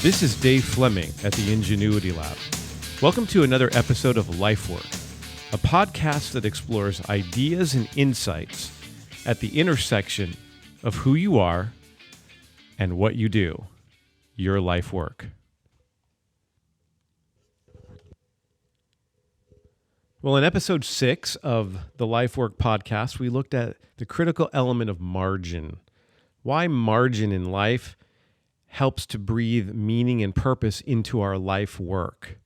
This is Dave Fleming at the Ingenuity Lab. Welcome to another episode of Lifework, a podcast that explores ideas and insights at the intersection of who you are and what you do, your life work. Well, in episode 6 of the Lifework podcast, we looked at the critical element of margin. Why margin in life helps to breathe meaning and purpose into our life work.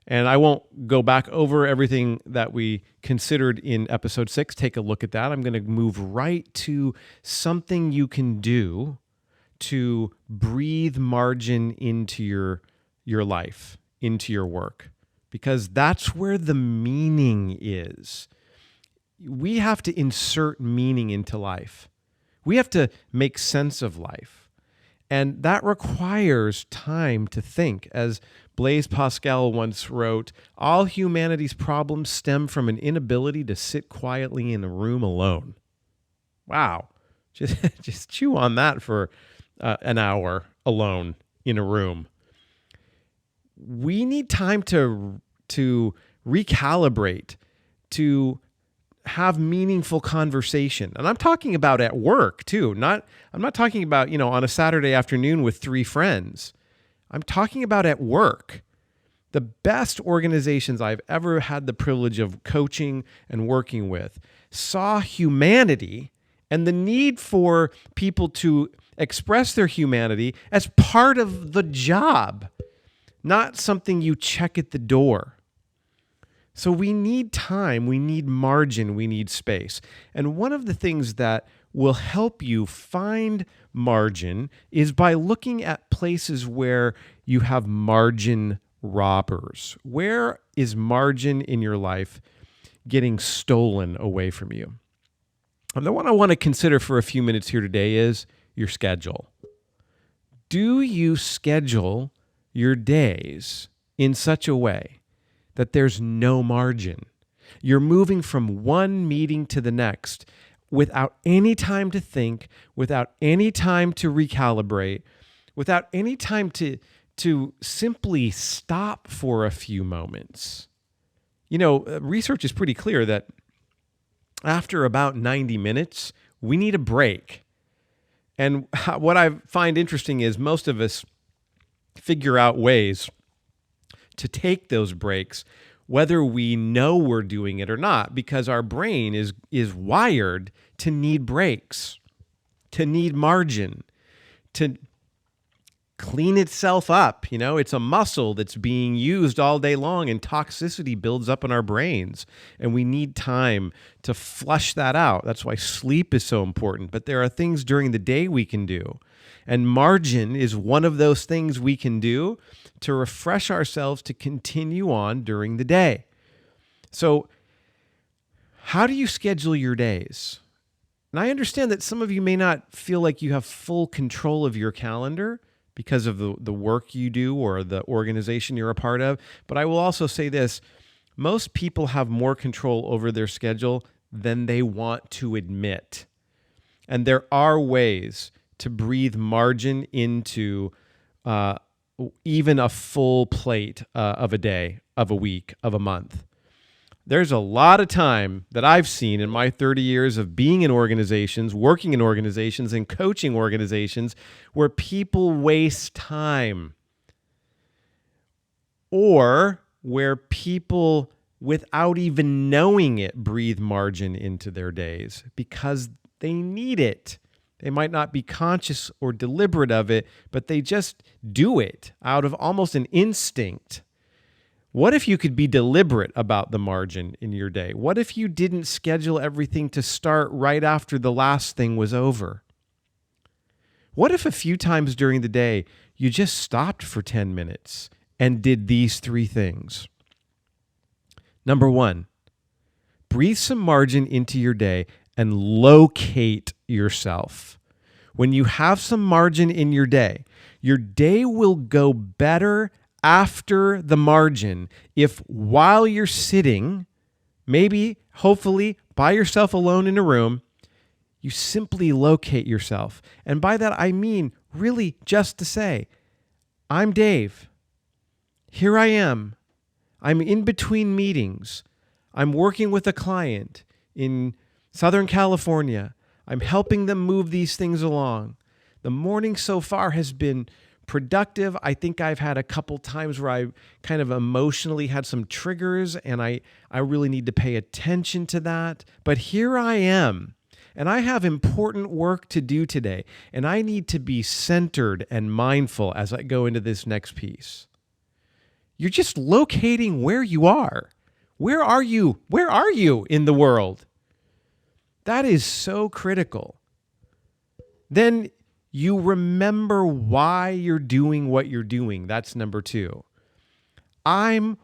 And I won't go back over everything that we considered in episode 6. Take a look at that. I'm going to move right to something you can do to breathe margin into your life, into your work, because that's where the meaning is. We have to insert meaning into life. We have to make sense of life. And that requires time to think. As Blaise Pascal once wrote, all humanity's problems stem from an inability to sit quietly in a room alone. Wow. Just chew on that for an hour alone in a room. We need time to recalibrate, to have meaningful conversation. And I'm talking about at work too. I'm not talking about, on a Saturday afternoon with 3 friends. I'm talking about at work. The best organizations I've ever had the privilege of coaching and working with saw humanity and the need for people to express their humanity as part of the job, not something you check at the door. So we need time, we need margin, we need space. And one of the things that will help you find margin is by looking at places where you have margin robbers. Where is margin in your life getting stolen away from you? And the one I want to consider for a few minutes here today is your schedule. Do you schedule your days in such a way that there's no margin? You're moving from one meeting to the next without any time to think, without any time to recalibrate, without any time to simply stop for a few moments. Research is pretty clear that after about 90 minutes, we need a break. And what I find interesting is most of us figure out ways to take those breaks, whether we know we're doing it or not, because our brain is wired to need breaks, to need margin, to clean itself up. It's a muscle that's being used all day long, and toxicity builds up in our brains, and we need time to flush that out. That's why sleep is so important. But there are things during the day we can do, and margin is one of those things we can do to refresh ourselves to continue on during the day. So how do you schedule your days? And I understand that some of you may not feel like you have full control of your calendar because of the work you do or the organization you're a part of. But I will also say this: most people have more control over their schedule than they want to admit. And there are ways to breathe margin into even a full plate of a day, of a week, of a month. There's a lot of time that I've seen in my 30 years of being in organizations, working in organizations, and coaching organizations where people waste time, or where people, without even knowing it, breathe margin into their days because they need it. They might not be conscious or deliberate of it, but they just do it out of almost an instinct. What if you could be deliberate about the margin in your day? What if you didn't schedule everything to start right after the last thing was over? What if a few times during the day you just stopped for 10 minutes and did these 3 things? Number 1, breathe some margin into your day and locate yourself. When you have some margin in your day will go better after the margin if, while you're sitting, maybe, hopefully, by yourself alone in a room, you simply locate yourself. And by that, I mean really just to say, I'm Dave. Here I am. I'm in between meetings. I'm working with a client in Southern California. I'm helping them move these things along. The morning so far has been productive. I think I've had a couple times where I kind of emotionally had some triggers, and I really need to pay attention to that. But here I am, and I have important work to do today, and I need to be centered and mindful as I go into this next piece. You're just locating where you are. Where are you? Where are you in the world? That is so critical. Then you remember why you're doing what you're doing. That's number 2. I'm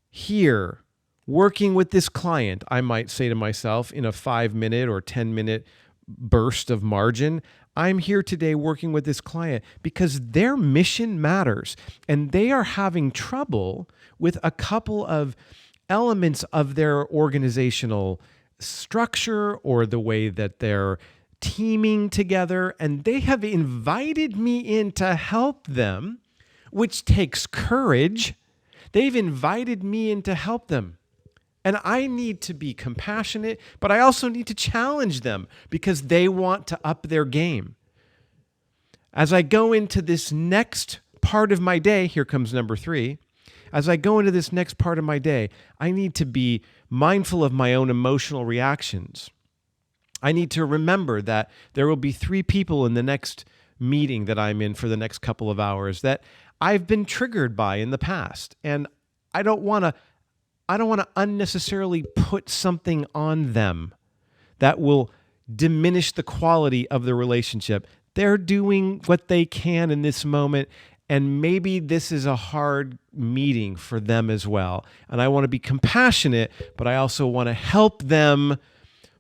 here working with this client, I might say to myself in a 5-minute or 10-minute burst of margin. I'm here today working with this client because their mission matters, and they are having trouble with a couple of elements of their organizational structure or the way that they're teaming together, and they have invited me in to help them, which takes courage. They've invited me in to help them. And I need to be compassionate, but I also need to challenge them because they want to up their game. As I go into this next part of my day, here comes number 3. As I go into this next part of my day, I need to be mindful of my own emotional reactions. I need to remember that there will be 3 people in the next meeting that I'm in for the next couple of hours that I've been triggered by in the past. And I don't want to unnecessarily put something on them that will diminish the quality of the relationship. They're doing what they can in this moment, and maybe this is a hard meeting for them as well. And I want to be compassionate, but I also want to help them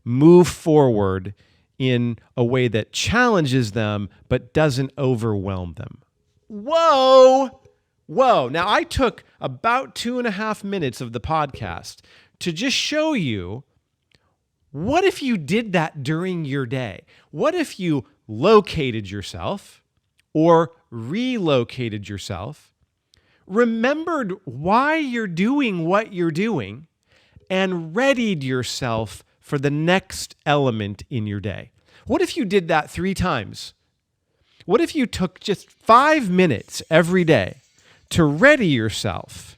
move forward in a way that challenges them but doesn't overwhelm them. Whoa! Now, I took about 2.5 minutes of the podcast to just show you, what if you did that during your day? What if you located yourself or relocated yourself, remembered why you're doing what you're doing, and readied yourself for the next element in your day? What if you did that 3 times? What if you took just 5 minutes every day to ready yourself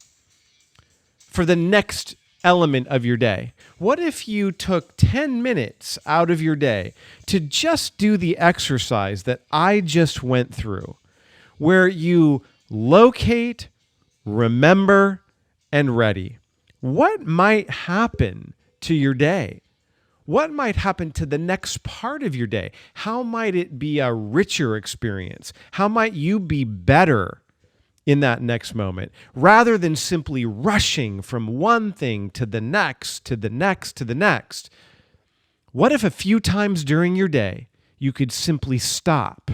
for the next element of your day? What if you took 10 minutes out of your day to just do the exercise that I just went through, where you locate, remember, and ready? What might happen to your day? What might happen to the next part of your day? How might it be a richer experience? How might you be better in that next moment, rather than simply rushing from one thing to the next, to the next, to the next? What if a few times during your day, you could simply stop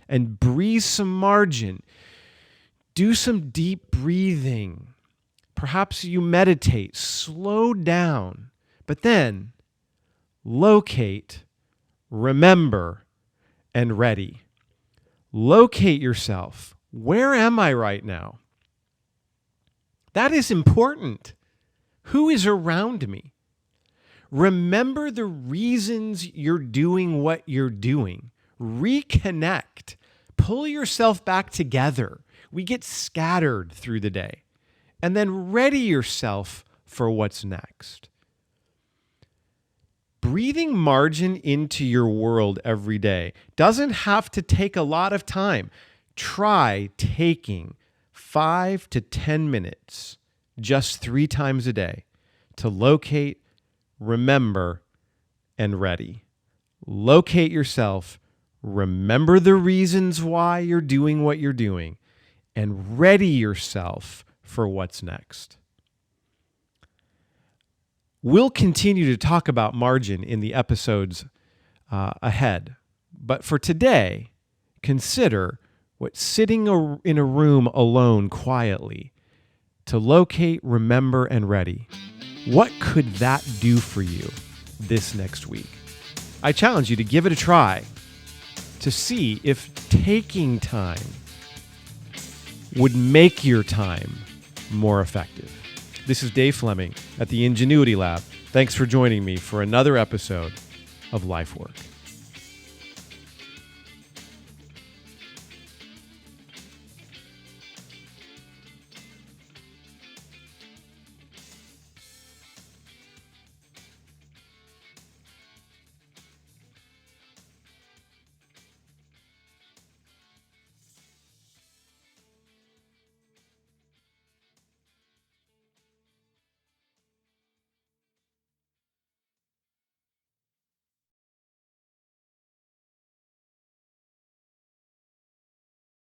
and breathe some margin, do some deep breathing? Perhaps you meditate, slow down, but then locate, remember, and ready. Locate yourself. Where am I right now? That is important. Who is around me? Remember the reasons you're doing what you're doing. Reconnect. Pull yourself back together. We get scattered through the day. And then ready yourself for what's next. Breathing margin into your world every day doesn't have to take a lot of time. Try taking 5 to 10 minutes just 3 times a day to locate, remember, and ready. Locate yourself, remember the reasons why you're doing what you're doing, and ready yourself for what's next. We'll continue to talk about margin in the episodes ahead, but for today, consider what sitting in a room alone quietly to locate, remember, and ready. What could that do for you this next week? I challenge you to give it a try to see if taking time would make your time more effective. This is Dave Fleming at the Ingenuity Lab. Thanks for joining me for another episode of Lifework.